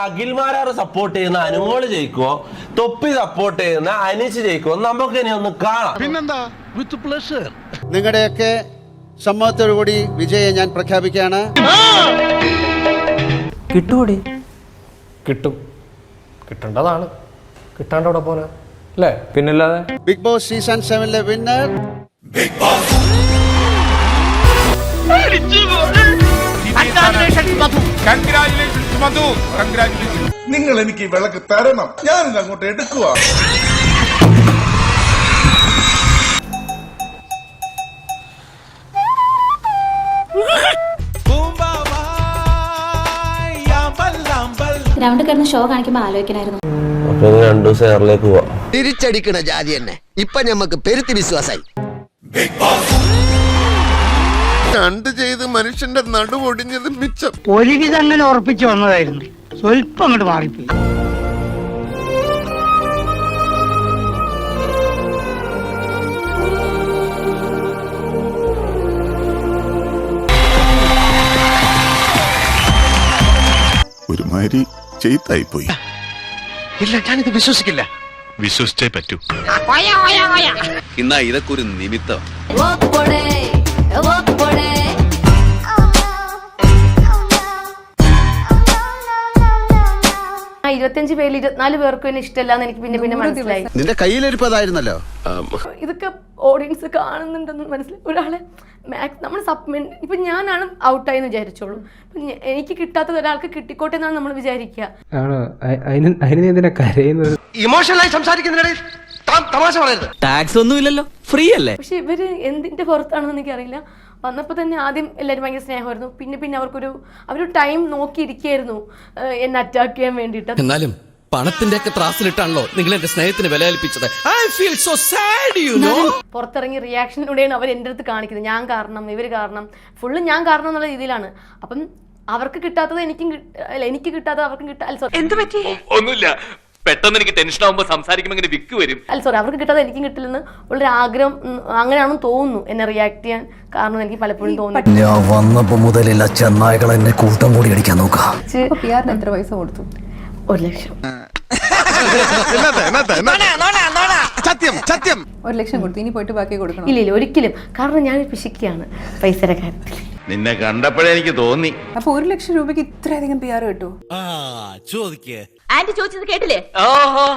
Akhil Marar support ചെയ്യുന്ന അനുമോള് ജയിക്കുവോ, തൊപ്പി support ചെയ്യുന്ന അനീഷ് ജയിക്കുവോ, നമുക്ക് ഇനി ഒന്ന് കാണാം. പിന്നെന്താ, വിത്ത് പ്ലഷർ. നിങ്ങളുടെയൊക്കെ സമ്മതത്തോടുകൂടി വിജയം ഞാൻ പ്രഖ്യാപിക്കുകയാണ്. കിട്ടൂടി? കിട്ടും, കിട്ടേണ്ടതാണ്. കിട്ടാണ്ടോടെ പോനെ അല്ലേ? പിന്നല്ലാതെ. ബിഗ് ബോസ് സീസൺ 7 വിന്നർ നിങ്ങൾ എനിക്ക് വിളക്ക് തരണം, ഞാനിത് അങ്ങോട്ട് എടുക്കുക. ഗ്രൗണ്ടിൽ കിടന്ന് ഷോ കാണിക്കുമ്പോ ആലോചിക്കണായിരുന്നു. അപ്പൊ 2 ദിവസം എയറിലേക്ക് പോവാം. തിരിച്ചടിക്കണ ജാതി തന്നെ ഇപ്പൊ ഞമ്മക്ക് പെരുത്തി വിശ്വാസായി. കണ്ട് ചെയ്ത് മനുഷ്യന്റെ നടുവൊടിഞ്ഞത് മിച്ചം. ഒരുവിധം അങ്ങനെ ഉറപ്പിച്ചു വന്നതായിരുന്നു, സ്വല്പം അങ്ങോട്ട് മാറിപ്പോയി. ഒരുമാതിരി ചെയ്തായി പോയി. ഇല്ല, ഞാനിത് വിശ്വസിക്കില്ല. വിശ്വസിച്ചേ പറ്റൂ. ഇന്നാ ഇതൊക്കെ ഒരു നിമിത്തം. 25 പേരിൽ 24 പേർക്കും എന്നെ ഇഷ്ടമല്ലാന്ന് എനിക്ക് പിന്നെ മനസ്സിലായി. നിന്റെ കയ്യിലിരിപ്പതായിരുന്നല്ലോ. ഇതൊക്കെ ഓഡിയൻസ് കാണുന്നുണ്ടെന്ന് മനസ്സിലായി. ഒരാളെ നമ്മൾ ഇപ്പൊ ഞാനാണ് ഔട്ടായെന്ന് വിചാരിച്ചോളൂ. എനിക്ക് കിട്ടാത്തത് ഒരാൾക്ക് കിട്ടിക്കോട്ടെ എന്നാണ് നമ്മൾ വിചാരിക്കുക. ഇമോഷണലായി സംസാരിക്കുന്നതിനിടയിൽ തമാശ പറയരുത്. ടാക്സ് ഒന്നും ഇല്ലല്ലോ, ഫ്രീ അല്ലേ? പക്ഷെ ഇവര് എന്തിന്റെ പുറത്താണെന്ന് എനിക്കറിയില്ല. വന്നപ്പോൾ തന്നെ ആദ്യം എല്ലാവരും ഭയങ്കര സ്നേഹമായിരുന്നു. പിന്നെ അവരൊരു ടൈം നോക്കിയിരിക്കുകയായിരുന്നു എന്നെ അറ്റാക്ക് ചെയ്യാൻ വേണ്ടിയിട്ട്. എന്നാലും പണത്തിന്റെ ഒക്കെ ത്രാസിലിട്ടാണല്ലോ നിങ്ങൾ എന്റെ സ്നേഹത്തിന് വില കൽപ്പിച്ചത്. പുറത്തിറങ്ങി റിയാക്ഷനിലൂടെയാണ് അവർ എൻ്റെ അടുത്ത് കാണിക്കുന്നത്. ഞാൻ കാരണം, ഇവർ കാരണം, ഫുള്ള് ഞാൻ കാരണം എന്നുള്ള രീതിയിലാണ്. അപ്പം അവർക്ക് കിട്ടാത്തത് എനിക്ക് കിട്ടാത്തത് അവർക്കും ഒന്നുമില്ല, പെട്ടെന്ന് എനിക്ക് ടെൻഷൻ ആവുമ്പോ സംസാരിക്കുമ്പോ ഇങ്ങനെ വിക്ക് വരും. അവർക്ക് കിട്ടാതെ എനിക്കും കിട്ടില്ലെന്ന് ഉള്ളൊരു ആഗ്രഹം, അങ്ങനെയാണെന്ന് തോന്നുന്നു എന്നെ റിയാക്ട് ചെയ്യാൻ കാരണം. എനിക്ക് പലപ്പോഴും തോന്നുന്നു ഞാൻ വന്നപ്പോ മുതലില്ല ചെന്നായകൾ എന്നെ കൂട്ടം കൂടി അടിക്കാൻ നോക്കാം. എത്ര പൈസ കൊടുത്തു? 1 ലക്ഷം. 1 ലക്ഷം കൊടുത്തു, ഇനി പോയിട്ട് ബാക്കി കൊടുക്കണം. ഇല്ല ഒരിക്കലും. കാരണം ഞാൻ പിശിക്കുകയാണ് പൈസയുടെ കാര്യത്തിൽ. നിന്നെ കണ്ടപ്പോഴേ എനിക്ക് തോന്നി. അപ്പൊ 1 ലക്ഷം രൂപയ്ക്ക് ഇത്രയധികം PR കിട്ടൂ? ആന്റി ചോദിച്ചത് കേട്ടില്ലേ?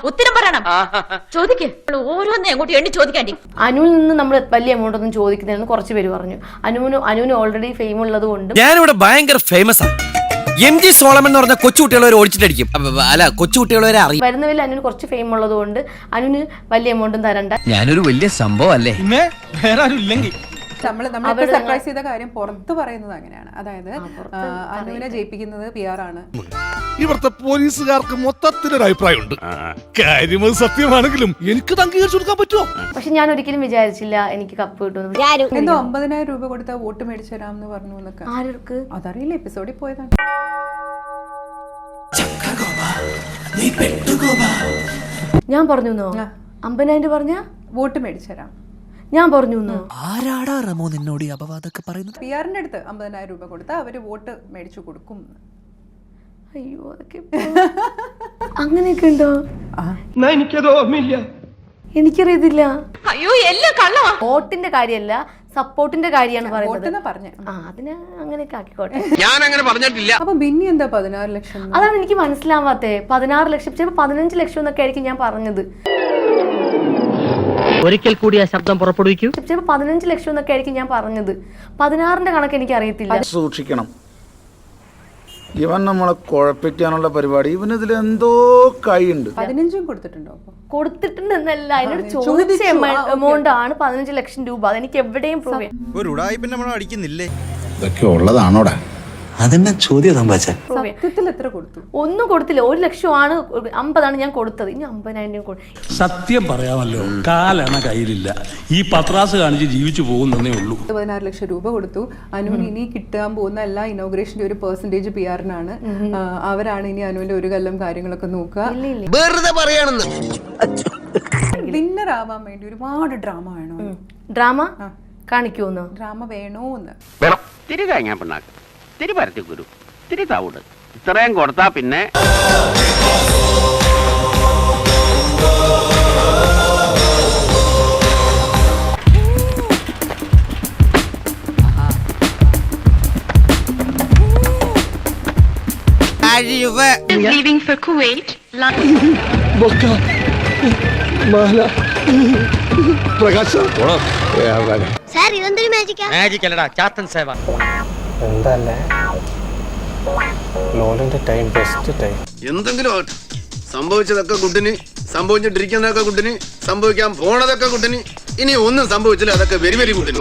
ഉത്തരം പറയണം. ചോദിക്ക്, ഓരോന്നേ അങ്ങോട്ട് എണ്ണി ചോദിക്കാണ്ടി. അനുവിൽ നിന്ന് നമ്മൾ വലിയ എമൗണ്ട് ഒന്നും ചോദിക്കുന്നതെന്ന് കുറച്ച് പേര് പറഞ്ഞു. അനുവിന് ഓൾറെഡി ഫെയിം ഉള്ളത് കൊണ്ട്. ഞാനിവിടെ ഭയങ്കര ഫേമസ് ആണ്. MG സോളമൻ എന്ന് പറഞ്ഞ കൊച്ചുകുട്ടികളെ ഓടിച്ചിട്ടടിക്കും. അല്ല, കൊച്ചുകുട്ടികളെ അറിയും. വരുന്നവരിൽ അനുവിന് കുറച്ച് ഫെയിം ഉള്ളത് കൊണ്ട് അനുവിന് വലിയ എമൗണ്ടും തരണ്ട. ഞാനൊരു വലിയ സംഭവം അല്ലേ? വേറെ ആരും ഇല്ലെങ്കിൽ നമ്മളെ സർപ്രൈസ് ചെയ്ത കാര്യം പുറത്ത് പറയുന്നത് അങ്ങനെയാണ്. അതായത് അനുവിനെ ജയിപ്പിക്കുന്നത് PR ആണ്. ഇവിടുത്തെ പോലീസുകാർക്ക് മൊത്തത്തിലൊരു അഭിപ്രായമുണ്ട്. കാര്യം സത്യമാണെങ്കിലും എനിക്ക് അംഗീകരിച്ചു കൊടുക്കാൻ പറ്റുമോ? പക്ഷെ ഞാൻ ഒരിക്കലും വിചാരിച്ചില്ല എനിക്ക് കപ്പ് കിട്ടുമെന്ന്. എന്തോ 50,000 രൂപ കൊടുത്താൽ വോട്ട് മേടിച്ചു തരാമെന്ന് പറഞ്ഞു എന്നൊക്കെ. ആർക്ക് അതറിയില്ല, എപ്പിസോഡിൽ പോയതാണ്. ഞാൻ പറഞ്ഞു 50,000 പറഞ്ഞ വോട്ട് മേടിച്ചു തരാം ഞാൻ പറഞ്ഞു. ആരാടാ റമോ നിന്നോട് അപവാദമൊക്കെ പറയുന്നത്? PR-ന്റെ അടുത്ത് 50,000 രൂപ കൊടുത്താൽ അവര് വോട്ട് മേടിച്ചു കൊടുക്കും. അയ്യോ, അതൊക്കെ അങ്ങനെയൊക്കെ ഉണ്ടോ? എനിക്കത് ഓർമ്മയില്ല, എനിക്കറിയത്തില്ല. അയ്യോ, എല്ലാം കള്ളവാ. വോട്ടിന്റെ കാര്യമല്ല, സപ്പോർട്ടിന്റെ കാര്യമാണ് പറയുന്നത്. അതിന് അങ്ങനെയൊക്കെ ആക്കിക്കോട്ടെ. ഞാൻ അങ്ങനെ പറഞ്ഞിട്ടില്ല. അപ്പൊ ബിന്നി എന്താ 16 ലക്ഷം? അതാണ് എനിക്ക് മനസ്സിലാവാത്തേ. 16 ലക്ഷം, ചിലപ്പോൾ 15 ലക്ഷം എന്നൊക്കെ ആയിരിക്കും ഞാൻ പറഞ്ഞത്. ഒരിക്കൽ കൂടി ആ ശബ്ദം പുറപ്പെടുവിക്കൂ. ചിലപ്പോൾ 15 ലക്ഷം എന്നൊക്കെ ആയിരിക്കും ഞാൻ പറഞ്ഞത്. 16ന്റെ കണക്ക് എനിക്ക് അറിയത്തില്ല. സൂക്ഷിക്കണം, ഇവൻ നമ്മളെ കുഴപ്പിക്കാനുള്ള പരിപാടി. ഇവനിതിൽ എന്തോ കൈയുണ്ട്. 15 കൊടുത്തിട്ടുണ്ടോ? കൊടുത്തിട്ടുണ്ട് എന്നല്ല, എന്നോട് ചോദിച്ച എമൗണ്ട് ആണ് 15 ലക്ഷം രൂപ. അതെനിക്ക് എവിടെയും പ്രൂവ് ചെയ്യാം. ഒരു ഉടായിപ്പിന്റെ നമ്മൾ അടിക്കുന്നില്ലേ? ഇതൊക്കെ ഉള്ളതാണോടാ? അതെന്നാ ചോദ്യം സത്യത്തിൽ എത്ര കൊടുത്തു? ഒന്നും കൊടുത്തില്ല. 1 ലക്ഷമാണ്, 50 ഞാൻ കൊടുത്തത്. ഇനി 50,000 സത്യം പറയാമല്ലോ, കാലണ കയ്യിലില്ല. ഈ പത്രാസ് കാണിച്ച് ജീവിച്ചു പോകുന്നേ ഉള്ളൂ. 16 ലക്ഷം രൂപ കൊടുത്തു. അനുവിന് ഇനി കിട്ടാൻ പോകുന്ന എല്ലാ ഇനോഗ്രേഷന്റെ ഒരു പെർസെന്റേജ് PR-നാണ്. അവരാണ് ഇനി അനുവിന്റെ ഒരു കൊല്ലം കാര്യങ്ങളൊക്കെ നോക്കുക. വിന്നർ ആവാൻ വേണ്ടി ഒരുപാട് ഡ്രാമ വേണോ? ഡ്രാമ കാണിക്കൂന്ന്? ഡ്രാമ വേണോന്ന് തിരി തേങ്ങാ പിണ്ണാക്ക്, തിരി പരത്തി കുരു, തിരി തവിട്, ഇത്രയും കൊടുത്താ പിന്നെ Leaving for Kuwait. സാർ ഇതെന്തൊരു മാജിക്കാ? മാജിക് അല്ലടാ ചാത്തൻ സേവ. എന്തല്ലേ ലോലിന്റെ ടൈം ബെസ്റ്റ് ടൈം. എന്തെങ്കിലും ആവട്ടെ, സംഭവിച്ചതൊക്കെ കുട്ടിന്, സംഭവിച്ചിട്ടിരിക്കുന്നതൊക്കെ കുട്ടിന്, സംഭവിക്കാൻ പോണതൊക്കെ കുട്ടിന്, ഇനി ഒന്നും സംഭവിച്ചില്ല അതൊക്കെ വെരി വെരി കുട്ടിന്.